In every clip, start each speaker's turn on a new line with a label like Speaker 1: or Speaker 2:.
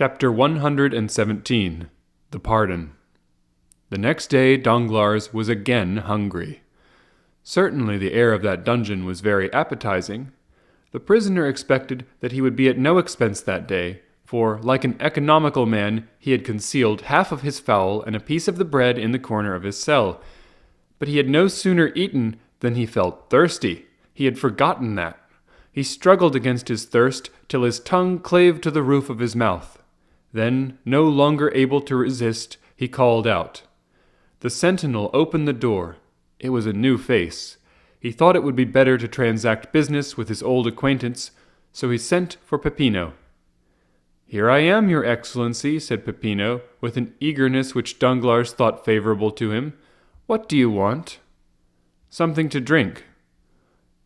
Speaker 1: Chapter 117 The Pardon. The next day Danglars was again hungry. Certainly the air of that dungeon was very appetizing. The prisoner expected that he would be at no expense that day, for, like an economical man, he had concealed half of his fowl and a piece of the bread in the corner of his cell. But he had no sooner eaten than he felt thirsty. He had forgotten that. He struggled against his thirst till his tongue clave to the roof of his mouth. Then, no longer able to resist, he called out. The sentinel opened the door. It was a new face. He thought it would be better to transact business with his old acquaintance, so he sent for Peppino. "Here I am, your Excellency," said Peppino, with an eagerness which Danglars thought favorable to him. "What do you want?" "Something to drink."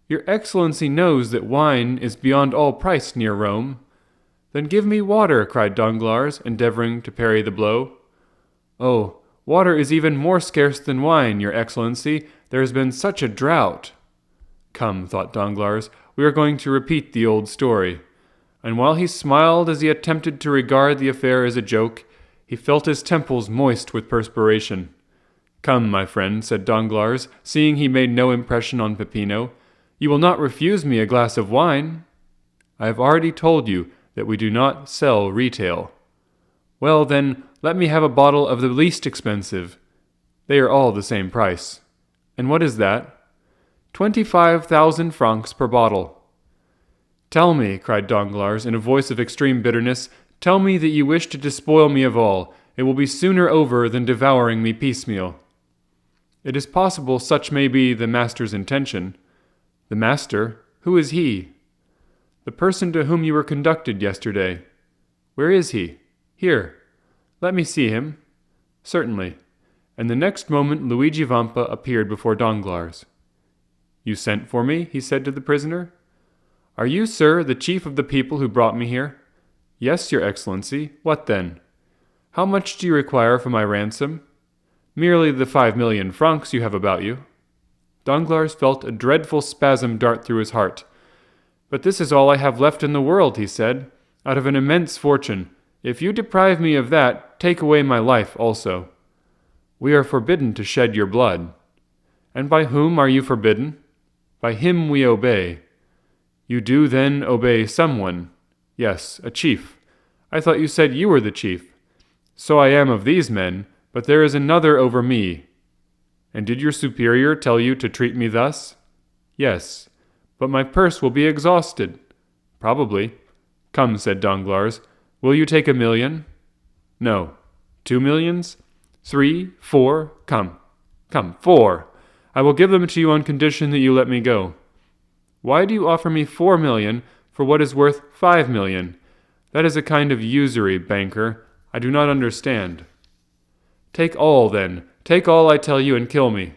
Speaker 1: "Your Excellency knows that wine is beyond all price near Rome." "Then give me water," cried Danglars, endeavoring to parry the blow. "Oh, water is even more scarce than wine, your Excellency. There has been such a drought." "Come," thought Danglars, "we are going to repeat the old story." And while he smiled as he attempted to regard the affair as a joke, he felt his temples moist with perspiration. "Come, my friend," said Danglars, seeing he made no impression on Peppino, "you will not refuse me a glass of wine?" "I have already told you that we do not sell retail." "Well, then, let me have a bottle of the least expensive." "They are all the same price." "And what is that?" 25,000 francs per bottle." "Tell me," cried Danglars, in a voice of extreme bitterness, "tell me that you wish to despoil me of all. It will be sooner over than devouring me piecemeal." "It is possible such may be the master's intention." "The master? Who is he?" "The person to whom you were conducted yesterday." "Where is he?" "Here." "Let me see him." "Certainly." And the next moment Luigi Vampa appeared before Danglars. "You sent for me?" he said to the prisoner. "Are you, sir, the chief of the people who brought me here?" "Yes, your Excellency. What then?" "How much do you require for my ransom?" "Merely the 5,000,000 francs you have about you." Danglars felt a dreadful spasm dart through his heart. "But this is all I have left in the world," he said, "out of an immense fortune. If you deprive me of that, take away my life also." "We are forbidden to shed your blood." "And by whom are you forbidden?" "By him we obey." "You do, then, obey someone?" "Yes, a chief." "I thought you said you were the chief." "So I am of these men, but there is another over me." "And did your superior tell you to treat me thus?" "Yes." "But my purse will be exhausted." "Probably." "Come," said Danglars, "will you take 1,000,000? "No." 2 millions? 3, 4, come, 4. I will give them to you on condition that you let me go." "Why do you offer me 4,000,000 for what is worth 5,000,000? That is a kind of usury, banker. I do not understand." "Take all, then. Take all, I tell you, and kill me."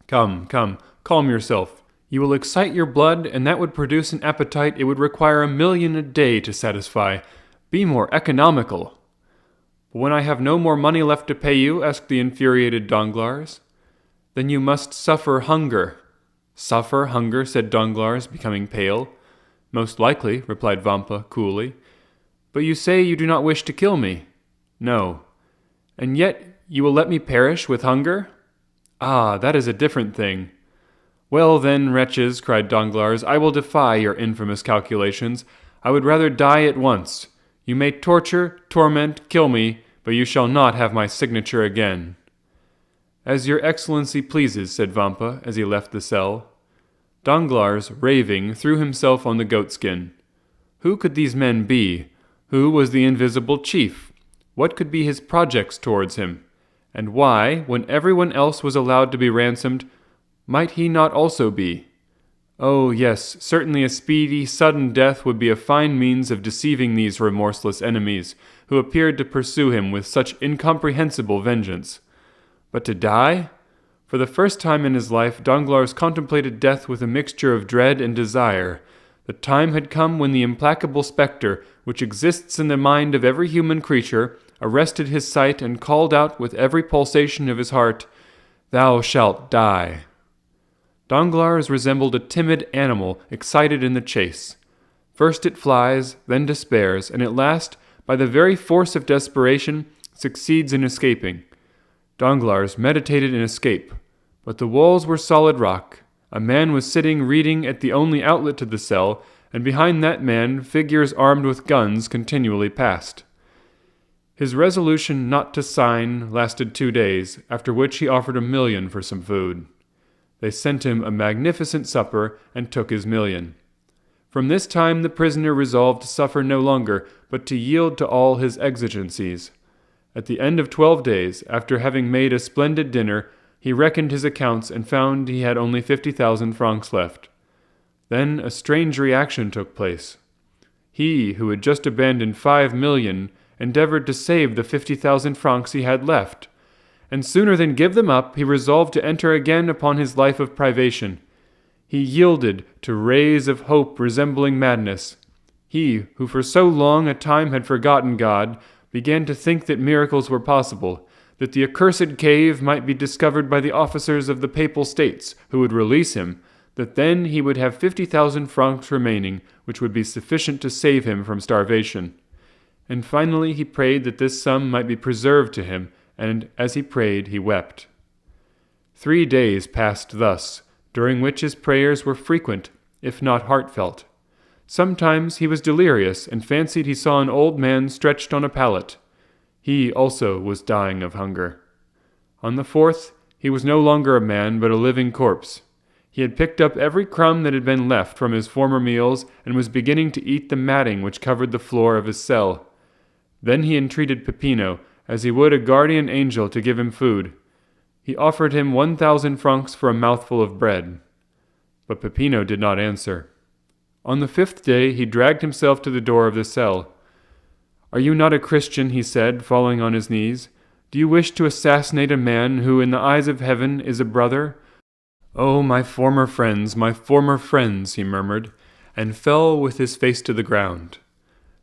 Speaker 1: Come, calm yourself. You will excite your blood, and that would produce an appetite it would require 1,000,000 a day to satisfy. Be more economical." "But when I have no more money left to pay you?" asked the infuriated Danglars. "Then you must suffer hunger." "Suffer hunger?" said Danglars, becoming pale. "Most likely," replied Vampa coolly. "But you say you do not wish to kill me." "No." "And yet you will let me perish with hunger?" "Ah, that is a different thing." "Well then, wretches," cried Danglars, "I will defy your infamous calculations. I would rather die at once. You may torture, torment, kill me, but you shall not have my signature again." "As your Excellency pleases," said Vampa, as he left the cell. Danglars, raving, threw himself on the goatskin. Who could these men be? Who was the invisible chief? What could be his projects towards him? And why, when everyone else was allowed to be ransomed, might he not also be? Oh, yes, certainly a speedy, sudden death would be a fine means of deceiving these remorseless enemies, who appeared to pursue him with such incomprehensible vengeance. But to die? For the first time in his life, Danglars contemplated death with a mixture of dread and desire. The time had come when the implacable spectre, which exists in the mind of every human creature, arrested his sight and called out with every pulsation of his heart, "Thou shalt die." Danglars resembled a timid animal excited in the chase. First it flies, then despairs, and at last, by the very force of desperation, succeeds in escaping. Danglars meditated an escape, but the walls were solid rock. A man was sitting reading at the only outlet to the cell, and behind that man figures armed with guns continually passed. His resolution not to sign lasted 2 days, after which he offered 1,000,000 for some food. They sent him a magnificent supper and took his 1,000,000. From this time the prisoner resolved to suffer no longer, but to yield to all his exigencies. At the end of 12 days, after having made a splendid dinner, he reckoned his accounts and found he had only 50,000 francs left. Then a strange reaction took place. He, who had just abandoned 5,000,000, endeavored to save the 50,000 francs he had left, and sooner than give them up, he resolved to enter again upon his life of privation. He yielded to rays of hope resembling madness. He, who for so long a time had forgotten God, began to think that miracles were possible, that the accursed cave might be discovered by the officers of the Papal States, who would release him, that then he would have 50,000 francs remaining, which would be sufficient to save him from starvation. And finally he prayed that this sum might be preserved to him, and as he prayed he wept. 3 days passed thus, during which his prayers were frequent, if not heartfelt. Sometimes he was delirious, and fancied he saw an old man stretched on a pallet. He also was dying of hunger. On the 4th, he was no longer a man, but a living corpse. He had picked up every crumb that had been left from his former meals, and was beginning to eat the matting which covered the floor of his cell. Then he entreated Peppino, as he would a guardian angel, to give him food. He offered him 1,000 francs for a mouthful of bread. But Peppino did not answer. On the 5th day he dragged himself to the door of the cell. "Are you not a Christian?" he said, falling on his knees. "Do you wish to assassinate a man who, in the eyes of heaven, is a brother?" "Oh, my former friends," he murmured, and fell with his face to the ground.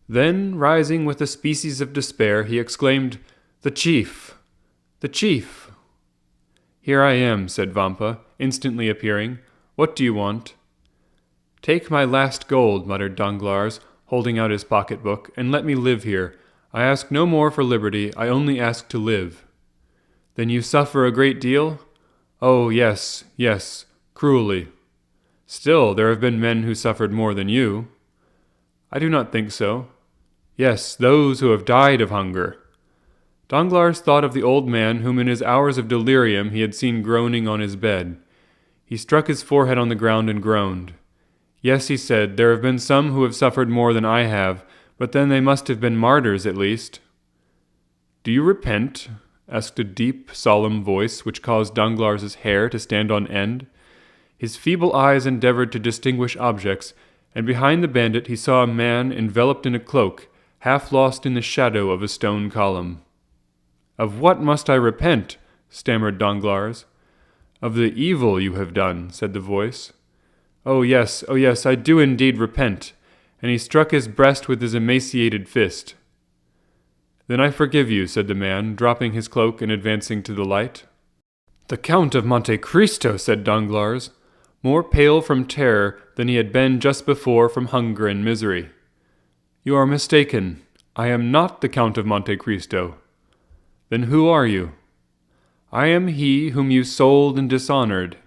Speaker 1: Then, rising with a species of despair, he exclaimed, "The chief! The chief!" "Here I am," said Vampa, instantly appearing. "What do you want?" "Take my last gold," muttered Danglars, holding out his pocket-book, "and let me live here. I ask no more for liberty, I only ask to live." "Then you suffer a great deal?" "Oh, yes, cruelly." "Still, there have been men who suffered more than you." "I do not think so." "Yes, those who have died of hunger." Danglars thought of the old man whom in his hours of delirium he had seen groaning on his bed. He struck his forehead on the ground and groaned. "Yes," he said, "there have been some who have suffered more than I have, but then they must have been martyrs at least." "Do you repent?" asked a deep, solemn voice which caused Danglars' hair to stand on end. His feeble eyes endeavored to distinguish objects, and behind the bandit he saw a man enveloped in a cloak, half lost in the shadow of a stone column. "Of what must I repent?" stammered Danglars. "Of the evil you have done," said the voice. Oh yes, I do indeed repent." And he struck his breast with his emaciated fist. "Then I forgive you," said the man, dropping his cloak and advancing to the light. "The Count of Monte Cristo," said Danglars, more pale from terror than he had been just before from hunger and misery. "You are mistaken. I am not the Count of Monte Cristo." "Then who are you?" "I am he whom you sold and dishonored.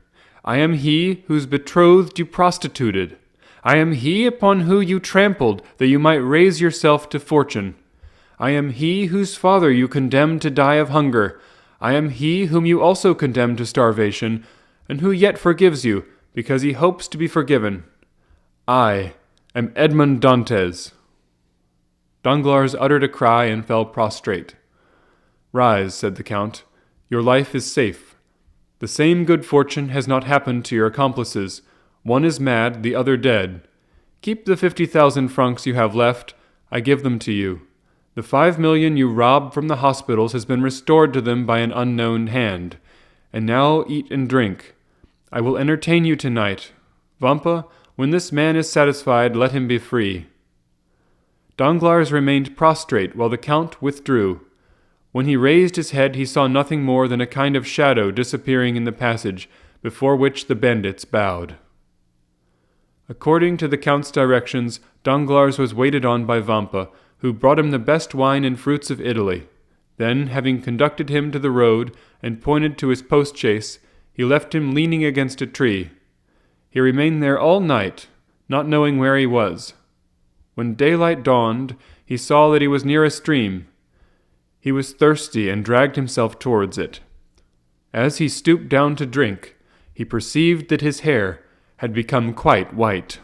Speaker 1: I am he whose betrothed you prostituted. I am he upon whom you trampled that you might raise yourself to fortune. I am he whose father you condemned to die of hunger. I am he whom you also condemned to starvation, and who yet forgives you, because he hopes to be forgiven. I am Edmond Dantès." Danglars uttered a cry and fell prostrate. "Rise," said the Count. "Your life is safe. The same good fortune has not happened to your accomplices. One is mad, the other dead. Keep the 50,000 francs you have left. I give them to you. The 5,000,000 you robbed from the hospitals has been restored to them by an unknown hand. And now eat and drink. I will entertain you tonight. Vampa, when this man is satisfied, let him be free." Danglars remained prostrate while the Count withdrew. When he raised his head, he saw nothing more than a kind of shadow disappearing in the passage, before which the bandits bowed. According to the Count's directions, Danglars was waited on by Vampa, who brought him the best wine and fruits of Italy. Then, having conducted him to the road and pointed to his post-chaise, he left him leaning against a tree. He remained there all night, not knowing where he was. When daylight dawned, he saw that he was near a stream. He was thirsty and dragged himself towards it. As he stooped down to drink, he perceived that his hair had become quite white.